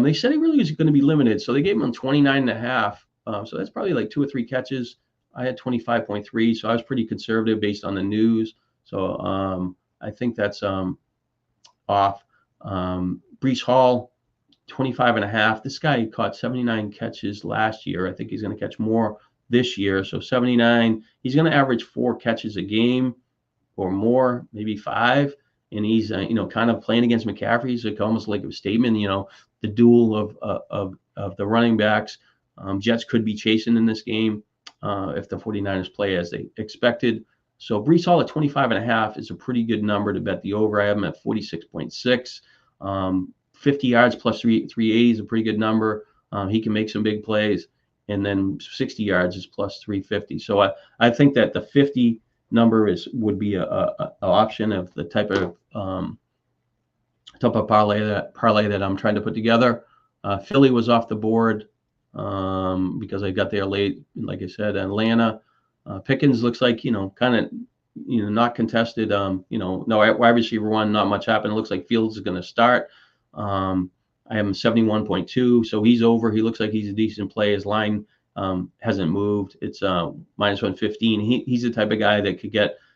they said he really is going to be limited, so they gave him 29.5. So that's probably like 2 or 3 catches. I had 25.3, so I was pretty conservative based on the news. So I think that's off. Breece Hall, 25.5. This guy caught 79 catches last year. I think he's going to catch more this year. So 79. He's going to average 4 catches a game or more, maybe 5. And he's kind of playing against McCaffrey. So it's almost like a statement. The duel of the running backs. Jets could be chasing in this game if the 49ers play as they expected. So Breece Hall at 25.5 is a pretty good number to bet the over. I have him at 46.6. 50 yards plus 380 is a pretty good number. He can make some big plays. and then 60 yards is plus 350. So I think that the 50 number would be a option of the type of parlay that I'm trying to put together. Philly was off the board because I got there late, like I said. Atlanta, Pickens looks like kind of not contested. No wide receiver one, not much happened. It looks like Fields is going to start. I have him 71.2, so he's over. He looks like he's a decent play. His line hasn't moved. It's minus 115. He's the type of guy that could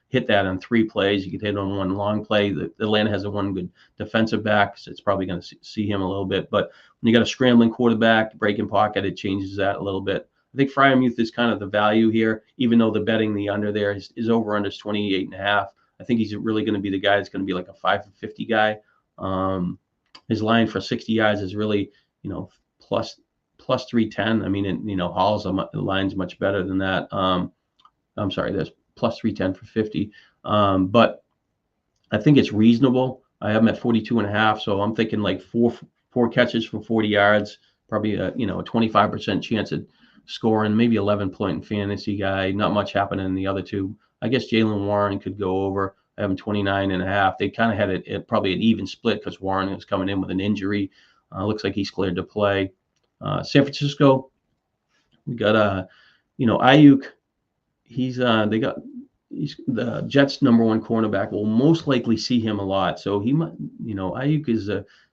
hit that on 3 plays. You could hit on one long play. Atlanta has a one good defensive back, so it's probably going to see him a little bit. But when you got a scrambling quarterback, breaking pocket, it changes that a little bit. I think Freiermuth is kind of the value here, even though the under there is over under 28.5. I think he's really going to be the guy that's going to be like a 5 for 50 guy. His line for 60 yards is really, plus 310. I mean, Hall's line's much better than that. I'm sorry, there's plus 310 for 50. But I think it's reasonable. I have him at 42.5, so I'm thinking like four catches for 40 yards, probably a 25% chance at scoring, maybe 11-point fantasy guy. Not much happening in the other two. I guess Jaylen Warren could go over. I have him 29.5. They kind of had it probably an even split because Warren was coming in with an injury. Looks like he's cleared to play. San Francisco, we got Ayuk. He's the Jets' #1 cornerback. Will most likely see him a lot. So he might, Ayuk is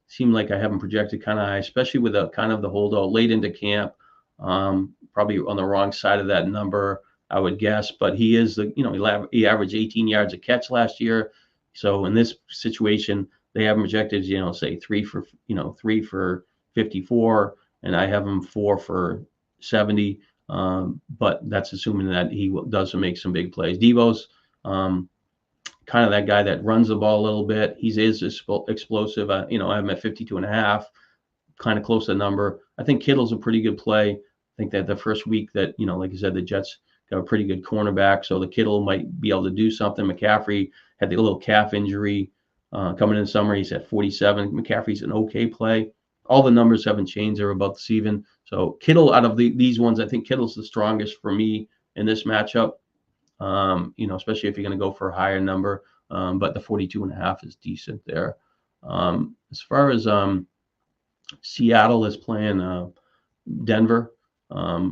seemed like I haven't projected kind of high, especially with the kind of the holdout late into camp. Probably on the wrong side of that number, I would guess. But he is he averaged 18 yards a catch last year. So in this situation, they have him projected, say 3 for 54, and I have him 4 for 70. But that's assuming that he does make some big plays. Devo's kind of that guy that runs the ball a little bit. He is explosive. I have him at 52.5, kind of close to the number. I think Kittle's a pretty good play. I think that the first week that, like I said, the Jets got a pretty good cornerback, so the Kittle might be able to do something. McCaffrey had the little calf injury coming in the summer. He's at 47. McCaffrey's an okay play. All the numbers haven't changed. They're about even. So Kittle, out of these ones, I think Kittle's the strongest for me in this matchup, especially if you're going to go for a higher number. But the 42.5 is decent there. As far as Seattle is playing Denver,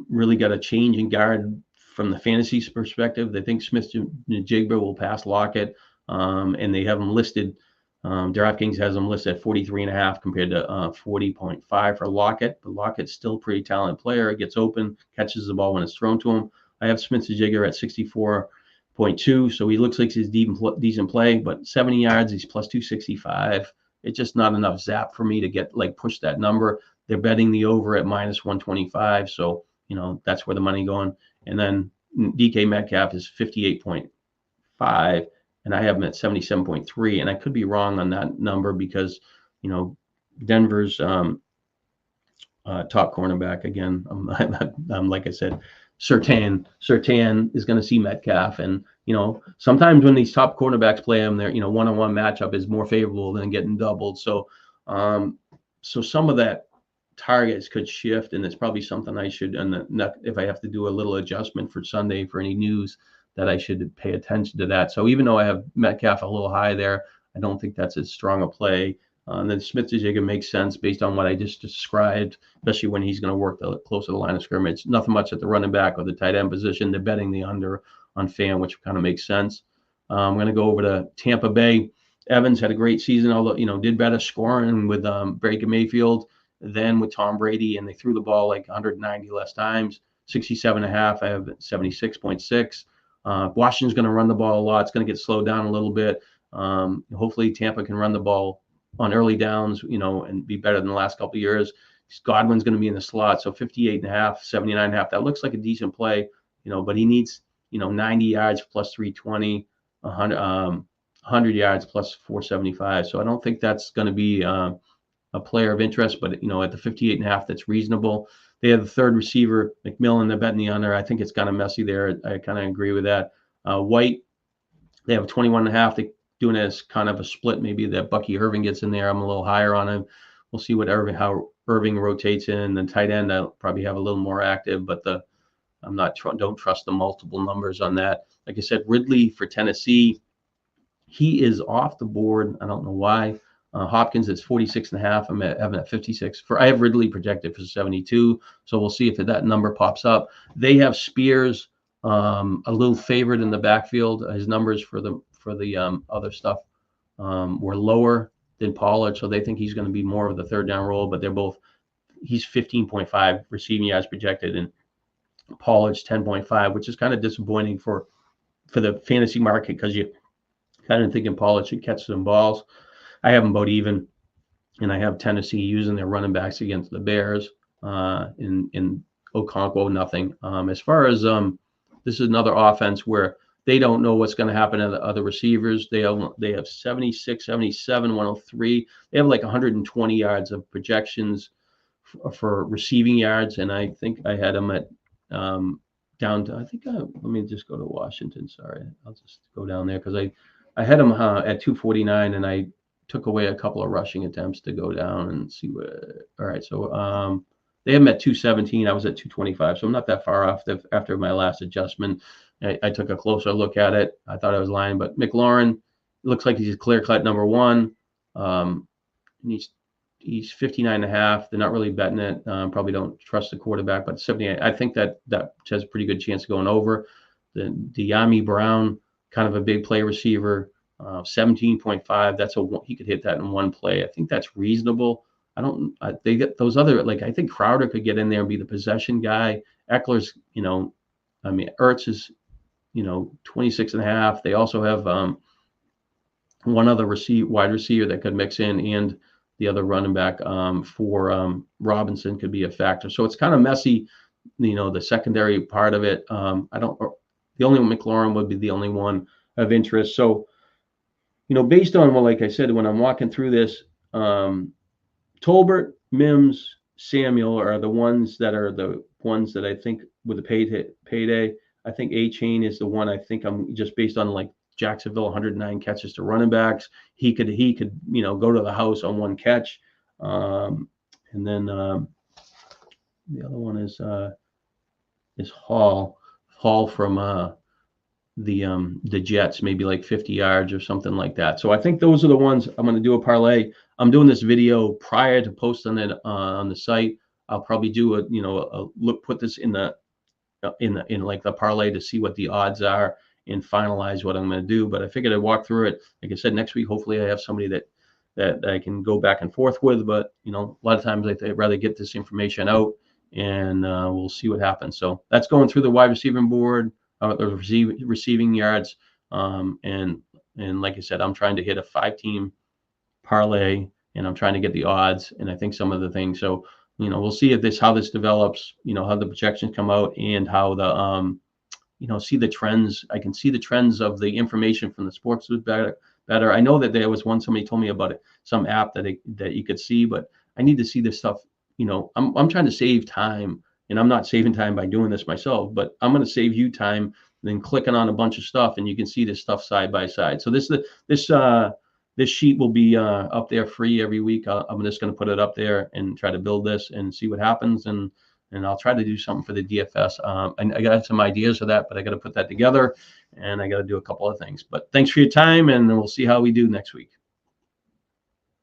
really got a change in guard from the fantasy perspective. They think Smith-Njigba will pass Lockett, and they have him listed. DraftKings has him listed at 43.5 compared to 40.5 for Lockett. But Lockett's still a pretty talented player. It gets open, catches the ball when it's thrown to him. I have Smith-Njigba at 64.2, so he looks like he's decent play, but 70 yards, he's plus 265. It's just not enough zap for me to push that number. They're betting the over at minus 125, so that's where the money going. And then DK Metcalf is 58.5. And I have him at 77.3, and I could be wrong on that number because, Denver's top cornerback again. I'm like I said, Surtain is going to see Metcalf, and sometimes when these top cornerbacks play him, their one-on-one matchup is more favorable than getting doubled. So, so some of that targets could shift, and it's probably something I should, and if I have to do a little adjustment for Sunday for any news, that I should pay attention to that. So even though I have Metcalf a little high there, I don't think that's as strong a play. Then Smith-Njigba makes sense based on what I just described, especially when he's going to work close to the line of scrimmage. Nothing much at the running back or the tight end position. They're betting the under on fan, which kind of makes sense. I'm going to go over to Tampa Bay. Evans had a great season, although, did better scoring with Baker Mayfield than with Tom Brady, and they threw the ball like 190 less times. 67.5, I have 76.6. Washington's going to run the ball a lot. It's going to get slowed down a little bit. Hopefully Tampa can run the ball on early downs, and be better than the last couple of years. Godwin's going to be in the slot, so 58.5, 79.5. That looks like a decent play, but he needs, 90 yards plus 320, 100 yards plus 475. So I don't think that's going to be a player of interest, but, at the 58.5, that's reasonable. They have the third receiver, McMillan. They're betting the under. I think it's kind of messy there. I kind of agree with that. White, they have 21.5. They're doing it as kind of a split. Maybe that Bucky Irving gets in there. I'm a little higher on him. we'll see what how Irving rotates in. And tight end, I'll probably have a little more active, but don't trust the multiple numbers on that. Like I said, Ridley for Tennessee, he is off the board. I don't know why. Hopkins is 46.5. I'm having at 56. I have Ridley projected for 72. So we'll see if that number pops up. They have Spears a little favored in the backfield. His numbers for the other stuff were lower than Pollard, so they think he's going to be more of the third down role. But he's 15.5 receiving yards projected, and Pollard's 10.5, which is kind of disappointing for the fantasy market because you kind of thinking Pollard should catch some balls. I have them about even, and I have Tennessee using their running backs against the Bears. In Okonkwo, nothing. As far as this is another offense where they don't know what's going to happen to the other receivers. They have 76, 77, 103. They have like 120 yards of projections for receiving yards, and I think I had them at down to, let me just go to Washington. Sorry, I'll just go down there because I had them at 249, and I took away a couple of rushing attempts to go down and see what. All right, so they have them at 217. I was at 225, so I'm not that far off after my last adjustment. I took a closer look at it. I thought I was lying, but McLaurin looks like he's a clear-cut number one. And he's 59.5. They're not really betting it. Probably don't trust the quarterback, but 78. I think that has a pretty good chance of going over. The De'Ami Brown, kind of a big play receiver, 17.5. He could hit that in one play. I think that's reasonable. They get those other, like, I think Crowder could get in there and be the possession guy. Eckler's, Ertz is, 26.5. They also have one other wide receiver that could mix in, and the other running back for Robinson could be a factor. So it's kind of messy, the secondary part of it. The only McLaurin would be the only one of interest. So, based on, well, like I said, when I'm walking through this, Tolbert, Mims, Samuel are the ones that I think with the payday. I think A-Chain is the one I think I'm just based on like Jacksonville, 109 catches to running backs. He could go to the house on one catch. And then the other one is Hall from the Jets, maybe like 50 yards or something like that. So I think those are the ones I'm going to do a parlay. I'm doing this video prior to posting it on the site. I'll probably do a look, put this in like the parlay to see what the odds are and finalize what I'm going to do. But I figured I'd walk through it. Like I said, next week, hopefully I have somebody that I can go back and forth with. But, a lot of times I'd rather get this information out, and we'll see what happens. So that's going through the wide receiving board, the receiving yards. And like I said, I'm trying to hit a 5-team parlay, and I'm trying to get the odds, and I think some of the things. So, we'll see how this develops, how the projections come out, and how see the trends. I can see the trends of the information from the sports better. I know that there was somebody told me about it, some app that you could see, but I need to see this stuff. I'm trying to save time, and I'm not saving time by doing this myself, but I'm going to save you time than clicking on a bunch of stuff, and you can see this stuff side by side. So this sheet will be up there free every week. I'm just going to put it up there and try to build this and see what happens. And I'll try to do something for the DFS. I got some ideas for that, but I got to put that together, and I got to do a couple of things. But thanks for your time, and we'll see how we do next week.